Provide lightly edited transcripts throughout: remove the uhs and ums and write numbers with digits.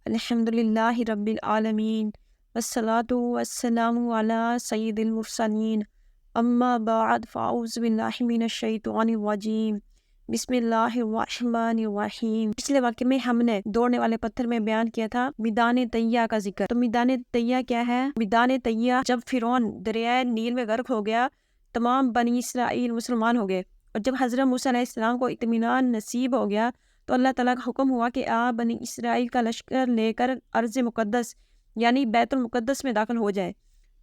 الحمد للہ رب العالمین والصلاة والسلام علی سید المرسلین اما بعد فاعوذ باللہ من الشیطان الرجیم بسم اللہ الرحمن الرحیم۔ پچھلے واقعے میں ہم نے دوڑنے والے پتھر میں بیان کیا تھا میدان طیہ کا ذکر۔ تو میدان طیہ کیا ہے؟ میدان طیہ جب فرعون دریائے نیل میں غرق ہو گیا، تمام بنی اسرائیل مسلمان ہو گئے، اور جب حضرت موسیٰ علیہ السلام کو اطمینان نصیب ہو گیا تو اللہ تعالیٰ کا حکم ہوا کہ آپ بنی اسرائیل کا لشکر لے کر ارض مقدس یعنی بیت المقدس میں داخل ہو جائے۔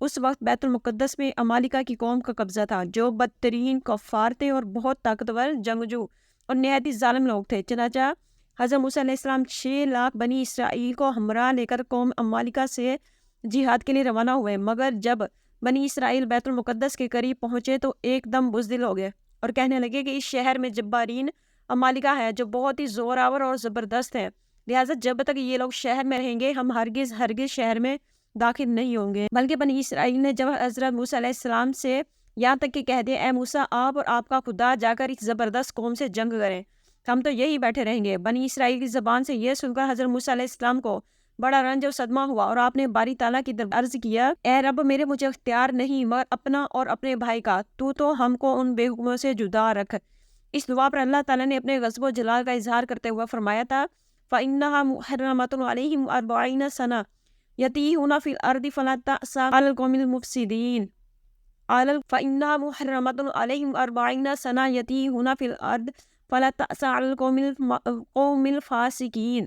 اس وقت بیت المقدس میں عمالقہ کی قوم کا قبضہ تھا، جو بدترین کفار تھے اور بہت طاقتور جنگجو اور نہایت ہی ظالم لوگ تھے۔ چنانچہ حضرت موسیٰ علیہ السلام 6 لاکھ بنی اسرائیل کو ہمراہ لے کر قوم عمالقہ سے جہاد کے لیے روانہ ہوئے، مگر جب بنی اسرائیل بیت المقدس کے قریب پہنچے تو ایک دم بزدل ہو گئے اور کہنے لگے کہ اس شہر میں جبارین عمالقہ ہے جو بہت ہی زوراور اور زبردست ہیں، لہٰذا جب تک یہ لوگ شہر میں رہیں گے ہم ہرگز شہر میں داخل نہیں ہوں گے۔ بلکہ بنی اسرائیل نے جب حضرت موسیٰ علیہ السلام سے یہاں تک کہ کہہ دیا اے موسیٰ آپ اور آپ کا خدا جا کر اس زبردست قوم سے جنگ کریں، ہم تو یہی بیٹھے رہیں گے۔ بنی اسرائیل کی زبان سے یہ سن کر حضرت موسیٰ علیہ السلام کو بڑا رنج اور صدمہ ہوا اور آپ نے باری تعالیٰ کی طرف عرض کیا اے رب میرے مجھے اختیار نہیں مگر اپنا اور اپنے بھائی کا، تو ہم کو ان بے حکموں سے جدا رکھ۔ اس دعا پر اللہ تعالیٰ نے اپنے غضب و جلال کا اظہار کرتے ہوئے فرمایا تھا فَإِنَّهَا مُحَرَّمَةٌ عَلَيْهِمْ 40 سَنَةً يَتِيهُونَ فِي الْأَرْضِ فَلَا تَأْسَ عَلَى الْقَوْمِ الْمُفْسِدِينَ فَإِنَّهَا مُحَرَّمَةٌ عَلَيْهِمْ 40 سَنَةً يَتِيهُونَ فِي الْأَرْضِ فَلَا تَأْسَ عَلَى الْقَوْمِ الْفَاسِقِينَ۔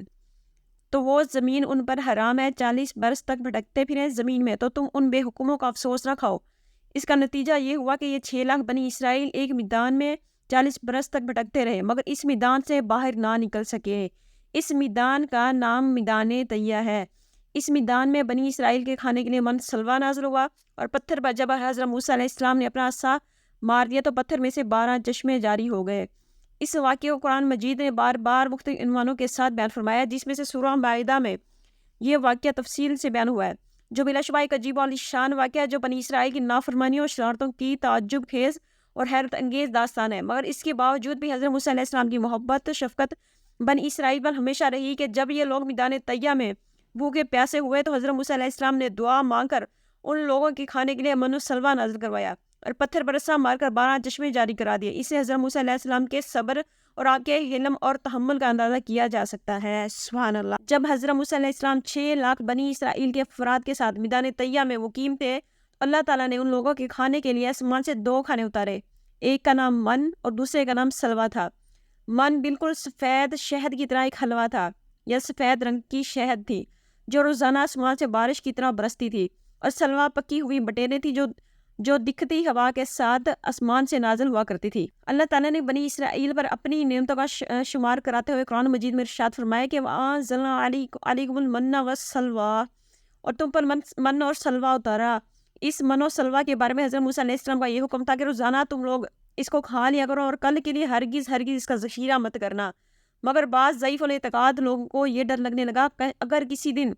تو وہ زمین ان پر حرام ہے، 40 برس تک بھٹکتے پھریں زمین میں، تو تم ان بے حکموں کا افسوس نہ کھاؤ۔ اس کا نتیجہ یہ ہوا کہ یہ 6 لاکھ بنی اسرائیل ایک میدان میں 40 برس تک بھٹکتے رہے مگر اس میدان سے باہر نہ نکل سکے۔ اس میدان کا نام میدان طیہ ہے۔ اس میدان میں بنی اسرائیل کے کھانے کے لیے من سلوا نازل ہوا، اور پتھر پر جب حضرت موسیٰ علیہ السلام نے اپنا عصا مار دیا تو پتھر میں سے 12 چشمے جاری ہو گئے۔ اس واقعے کو قرآن مجید نے بار بار مختلف عنوانوں کے ساتھ بیان فرمایا، جس میں سے سورہ مائدہ میں یہ واقعہ تفصیل سے بیان ہوا ہے، جو بلا شبہ ایک عجیب و شان واقعہ جو بنی اسرائیل کی نافرمانیوں اور شرارتوں کی تعجب خیز اور حیرت انگیز داستان ہے۔ مگر اس کے باوجود بھی حضرت موسیٰ علیہ السلام کی محبت شفقت بنی اسرائیل پر ہمیشہ رہی کہ جب یہ لوگ میدان طیہ میں بھوکے پیاسے ہوئے تو حضرت موسیٰ علیہ السلام نے دعا مانگ کر ان لوگوں کے کھانے کے لیے من و سلوا نازل کروایا اور پتھر پر رسا مار کر 12 چشمے جاری کرا دیے۔ اس سے حضرت موسیٰ علیہ السلام کے صبر اور آپ کے حلم اور تحمل کا اندازہ کیا جا سکتا ہے۔ سبحان اللہ۔ جب حضرت موسیٰ علیہ السلام 6 لاکھ بنی اسرائیل کے افراد کے ساتھ میدان طیہ میں مقیم تھے، اللہ تعالیٰ نے ان لوگوں کے کھانے کے لیے آسمان سے 2 کھانے اتارے، ایک کا نام من اور دوسرے کا نام سلوا تھا۔ من بالکل سفید شہد کی طرح ایک حلوہ تھا یا سفید رنگ کی شہد تھی جو روزانہ آسمان سے بارش کی طرح برستی تھی، اور سلوا پکی ہوئی بٹیریں تھی جو دکھتی ہوا کے ساتھ آسمان سے نازل ہوا کرتی تھی۔ اللہ تعالیٰ نے بنی اسرائیل پر اپنی نعمتوں کا شمار کراتے ہوئے قرآن مجید میں ارشاد فرمایا کہ وَأَنزَلْنَا عَلَيْكُمُ الْمَنَّ وَالسَّلْوَىٰ، اور تم پر من اور سلوا اتارا۔ اس من و سلوا کے بارے میں حضرت موسیٰ علیہ السلام کا یہ حکم تھا کہ روزانہ تم لوگ اس کو کھا لیا کرو اور کل کے لیے ہرگز اس کا ذخیرہ مت کرنا۔ مگر بعض ضعیف الاعتقاد لوگوں کو یہ ڈر لگنے لگا کہ اگر کسی دن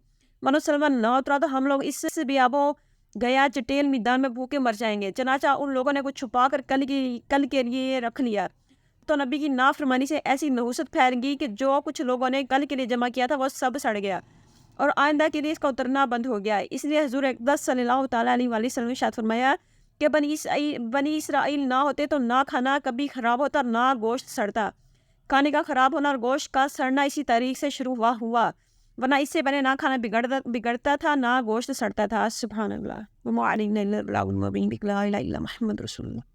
من و سلوا نہ اترا تو ہم لوگ اس سے بھی آبو گیا چٹیل میدان میں بھوکے مر جائیں گے، چنانچہ ان لوگوں نے کچھ چھپا کر کل کے لیے رکھ لیا، تو نبی کی نافرمانی سے ایسی نحوست پھیل گئی کہ جو کچھ لوگوں نے کل کے لیے جمع کیا تھا وہ سب سڑ گیا اور آئندہ کے لیے اس کا اترنا بند ہو گیا۔ اس لیے حضور اقدس صلی اللہ تعالیٰ علیہ وآلہ وسلم نے ارشاد فرمایا کہ بنی اسرائیل نہ ہوتے تو نہ کھانا کبھی خراب ہوتا نہ گوشت سڑتا۔ کھانے کا خراب ہونا اور گوشت کا سڑنا اسی تاریخ سے شروع ہوا، ورنہ اس سے پہلے نہ کھانا بگڑتا تھا نہ گوشت سڑتا تھا۔ سبحان اللہ۔ وَمَا عَلَيْنَا إِلَّا الْبَلَاغُ الْمُبِينُ۔ لا الہ الا محمد رسول اللہ۔